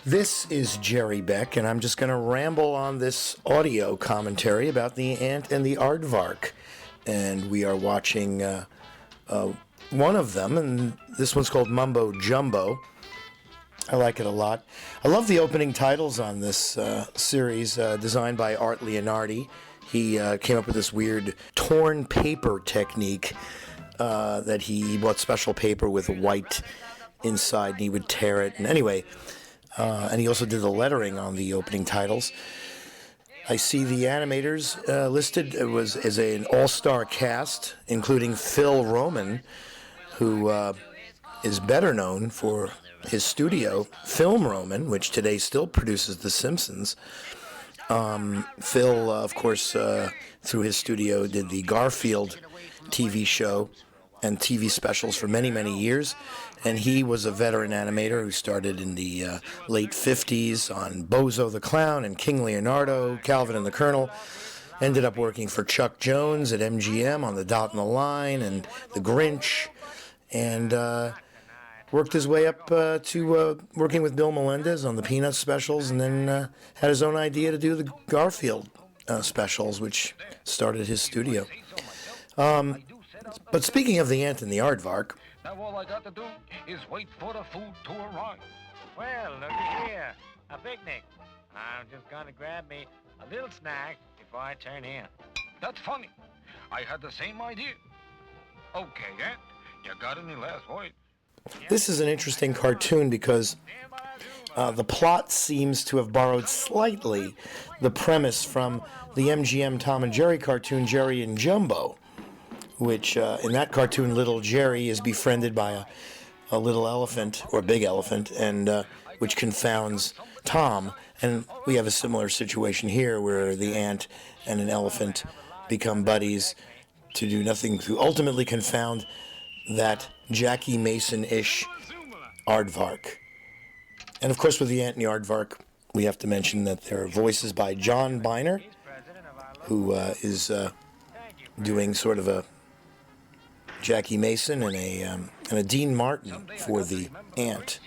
This is Jerry Beck, and I'm just going to ramble on this audio commentary about the ant and the aardvark. And we are watching one of them, and this one's called Mumbo Jumbo. I like it a lot. I love the opening titles on this series, designed by Art Leonardi. He came up with this weird torn paper technique that he bought special paper with white inside, and he would tear it. And anyway, and he also did the lettering on the opening titles. I see the animators listed as an all-star cast, including Phil Roman, who is better known for his studio, Film Roman, which today still produces The Simpsons. Phil, of course, through his studio, did the Garfield TV show and TV specials for many, many years. And he was a veteran animator who started in the late 50s on Bozo the Clown and King Leonardo, Calvin and the Colonel. Ended up working for Chuck Jones at MGM on The Dot and the Line and The Grinch. And worked his way up to working with Bill Melendez on the Peanuts specials, and then had his own idea to do the Garfield specials, which started his studio. But speaking of the ant and the aardvark, now all I got to do is wait for the food to arrive. Well, looky here, a picnic. I'm just gonna grab me a little snack before I turn in. That's funny. I had the same idea. Okay, Ant, you got any last words? this is an interesting cartoon because the plot seems to have borrowed slightly the premise from the MGM Tom and Jerry cartoon Jerry and Jumbo, which in that cartoon, little Jerry is befriended by a little elephant, or big elephant, and which confounds Tom. And we have a similar situation here where the ant and an elephant become buddies to do nothing to ultimately confound that Jackie Mason-ish aardvark. And of course, with the ant and the aardvark, we have to mention that there are voices by John Biner, who is doing sort of a Jackie Mason and a Dean Martin for the ant.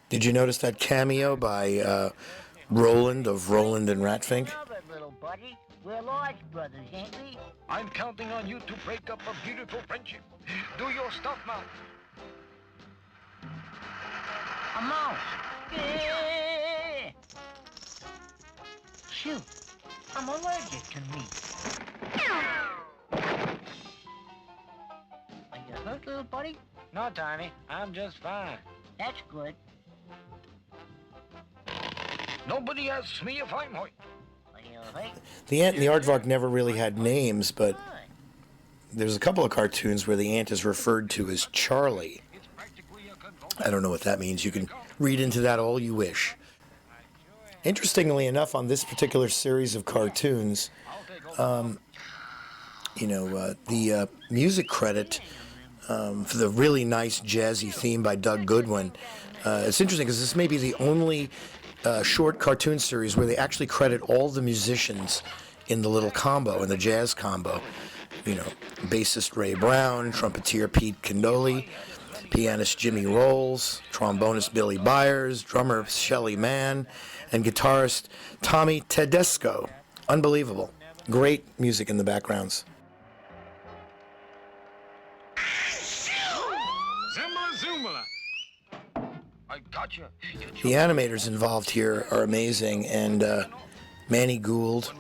Did you notice that cameo by Roland of Roland and Ratfink? Little buddy, we're large brothers, ain't we? I'm counting on you to break up a beautiful friendship. Do your stuff now. A mouse. Yeah. Shoot, I'm allergic to meat. Are you hurt, little buddy? No, Tiny, I'm just fine. That's good. Nobody asks me if I'm hurt. Are you hurt? The ant and the aardvark never really had names, but there's a couple of cartoons where the ant is referred to as Charlie. I don't know what that means. You can read into that all you wish. Interestingly enough, on this particular series of cartoons, the music credit for the really nice jazzy theme by Doug Goodwin. It's interesting because this may be the only short cartoon series where they actually credit all the musicians in the little combo, in the jazz combo. Bassist Ray Brown, trumpeter Pete Condoli, pianist Jimmy Rolls, trombonist Billy Byers, drummer Shelly Mann, and guitarist Tommy Tedesco. Unbelievable. Great music in the backgrounds. I gotcha. The animators involved here are amazing, and Manny Gould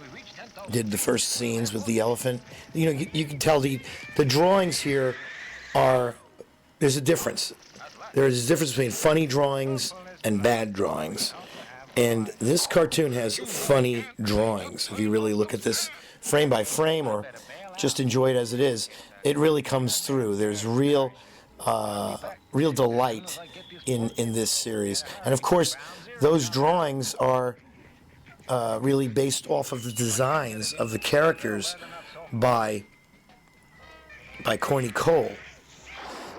did the first scenes with the elephant. You can tell the drawings here there's a difference. There's a difference between funny drawings and bad drawings. And this cartoon has funny drawings. If you really look at this frame by frame or just enjoy it as it is, it really comes through. There's real delight in this series. And of course, those drawings are really based off of the designs of the characters by Corny Cole.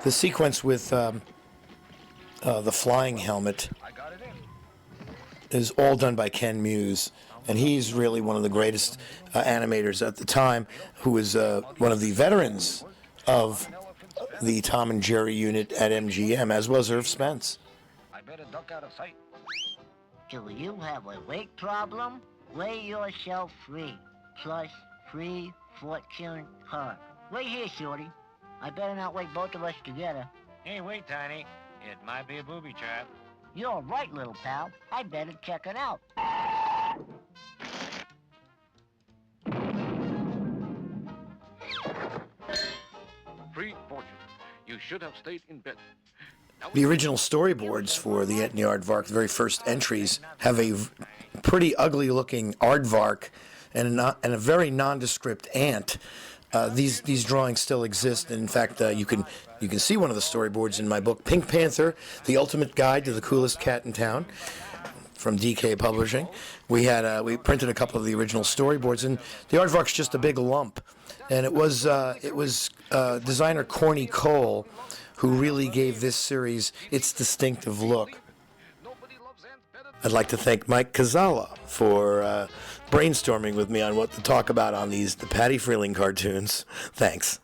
The sequence with the flying helmet is all done by Ken Muse, and he's really one of the greatest animators at the time, who was one of the veterans of the Tom and Jerry unit at MGM, as was Irv Spence. I better duck out of sight. Do you have a weight problem? Weigh yourself free. Plus free fortune card. Wait here, Shorty. I better not wait both of us together. Hey, wait, Tiny. It might be a booby trap. You're right, little pal. I better check it out. Free fortune. You should have stayed in bed. The original storyboards for the Etny Aardvark, the very first entries, have a pretty ugly-looking aardvark and a very nondescript ant. These drawings still exist. And in fact, you can see one of the storyboards in my book, Pink Panther: The Ultimate Guide to the Coolest Cat in Town, from DK Publishing. We printed a couple of the original storyboards, and the aardvark's just a big lump. And it was designer Corny Cole who really gave this series its distinctive look. I'd like to thank Mike Kazala for brainstorming with me on what to talk about on the Patty Freeling cartoons. Thanks.